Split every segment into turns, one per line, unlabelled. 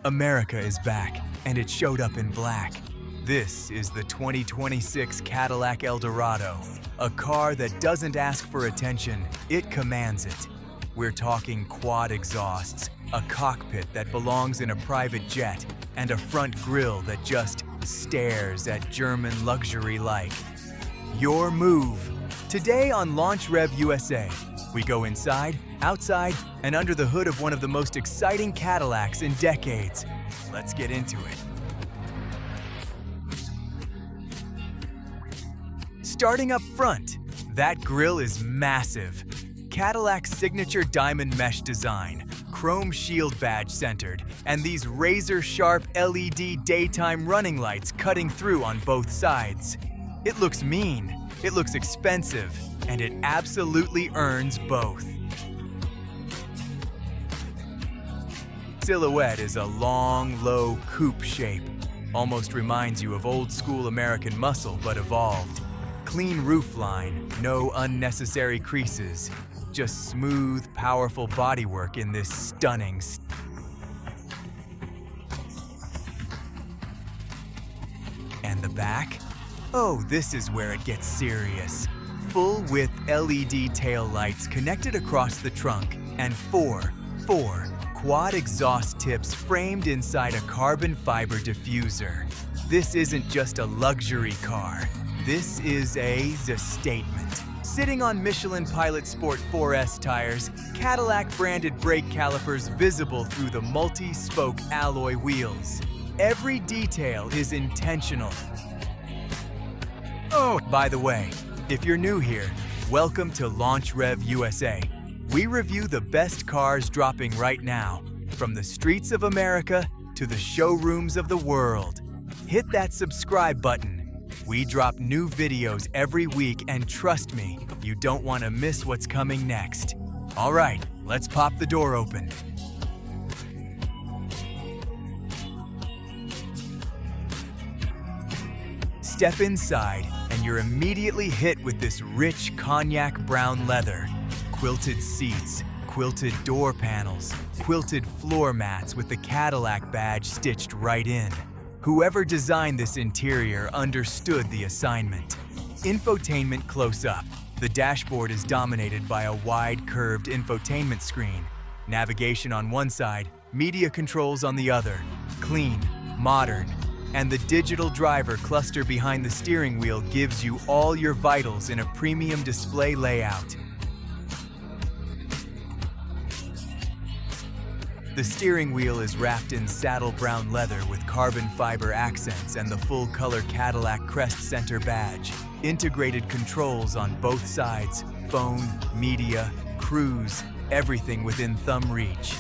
America is back, and it showed up in black. This is the 2026 Cadillac Eldorado, a car that doesn't ask for attention, it commands it. We're talking quad exhausts, a cockpit that belongs in a private jet, and a front grille that just stares at German luxury like. Your move. Today on Launch Rev USA, we go inside, outside, and under the hood of one of the most exciting Cadillacs in decades. Let's get into it. Starting up front, that grille is massive. Cadillac's signature diamond mesh design, chrome shield badge centered, and these razor-sharp LED daytime running lights cutting through on both sides. It looks mean, it looks expensive, and it absolutely earns both. Silhouette is a long, low coupe shape. Almost reminds you of old-school American muscle, but evolved. Clean roofline, no unnecessary creases. Just smooth, powerful bodywork in this stunning And the back? Oh, this is where it gets serious. Full-width LED taillights connected across the trunk, and four quad exhaust tips framed inside a carbon fiber diffuser. This isn't just a luxury car. This is a statement. Sitting on Michelin Pilot Sport 4S tires, Cadillac-branded brake calipers visible through the multi-spoke alloy wheels. Every detail is intentional. Oh, by the way, if you're new here, welcome to Launch Rev USA. We review the best cars dropping right now, from the streets of America to the showrooms of the world. Hit that subscribe button. We drop new videos every week, and trust me, you don't want to miss what's coming next. All right, let's pop the door open. Step inside, and you're immediately hit with this rich cognac brown leather. Quilted seats, quilted door panels, quilted floor mats with the Cadillac badge stitched right in. Whoever designed this interior understood the assignment. Infotainment close up. The dashboard is dominated by a wide curved infotainment screen. Navigation on one side, media controls on the other. Clean, modern, and the digital driver cluster behind the steering wheel gives you all your vitals in a premium display layout. The steering wheel is wrapped in saddle brown leather with carbon fiber accents and the full-color Cadillac Crest Center badge. Integrated controls on both sides, phone, media, cruise, everything within thumb reach.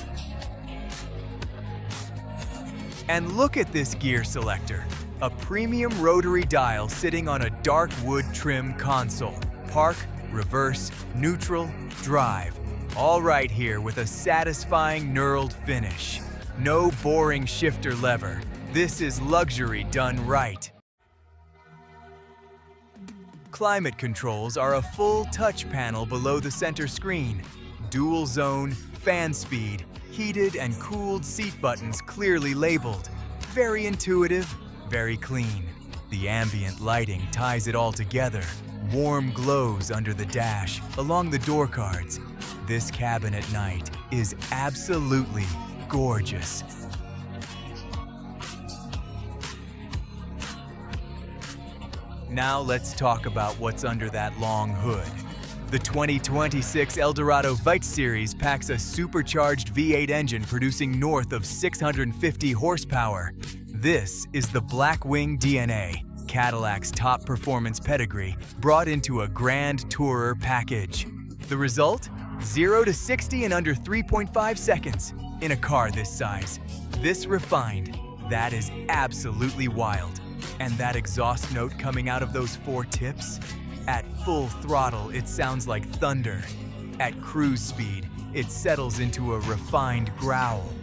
And look at this gear selector, a premium rotary dial sitting on a dark wood trim console. Park, reverse, neutral, drive. All right here with a satisfying knurled finish. No boring shifter lever. This is luxury done right. Climate controls are a full touch panel below the center screen. Dual zone, fan speed, heated and cooled seat buttons clearly labeled. Very intuitive, very clean. The ambient lighting ties it all together. Warm glows under the dash, along the door cards. This cabin at night is absolutely gorgeous. Now let's talk about what's under that long hood. The 2026 Eldorado Vite Series packs a supercharged V8 engine producing north of 650 horsepower. This is the Blackwing DNA, Cadillac's top performance pedigree, brought into a grand tourer package. The result? 0 to 60 in under 3.5 seconds. In a car this size, this refined, that is absolutely wild. And that exhaust note coming out of those four tips? At full throttle, it sounds like thunder. At cruise speed, it settles into a refined growl.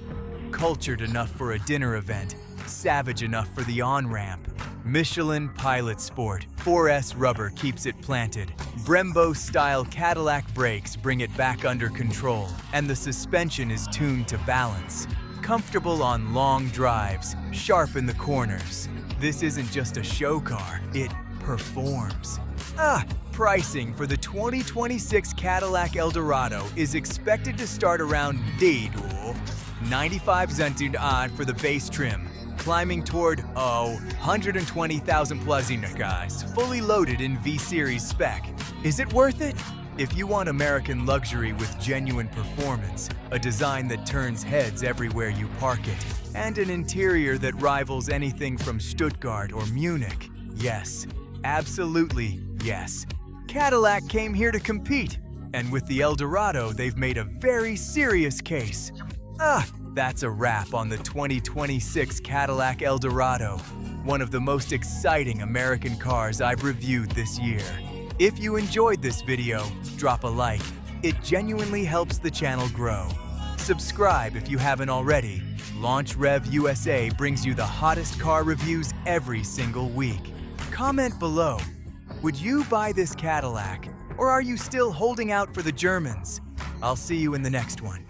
Cultured enough for a dinner event, savage enough for the on-ramp. Michelin Pilot Sport 4S rubber keeps it planted. Brembo-style Cadillac brakes bring it back under control, and the suspension is tuned to balance. comfortable on long drives, sharp in the corners. This isn't just a show car, it performs. Pricing for the 2026 Cadillac Eldorado is expected to start around 95,000 odd for the base trim, climbing toward 120,000 guys, fully loaded in V-Series spec. Is it worth it? If you want American luxury with genuine performance, a design that turns heads everywhere you park it, and an interior that rivals anything from Stuttgart or Munich, yes, absolutely yes. Cadillac came here to compete, and with the Eldorado, they've made a very serious case. That's a wrap on the 2026 Cadillac Eldorado, one of the most exciting American cars I've reviewed this year. If you enjoyed this video, drop a like. It genuinely helps the channel grow. Subscribe if you haven't already. Launch Rev USA brings you the hottest car reviews every single week. Comment below. Would you buy this Cadillac, or are you still holding out for the Germans? I'll see you in the next one.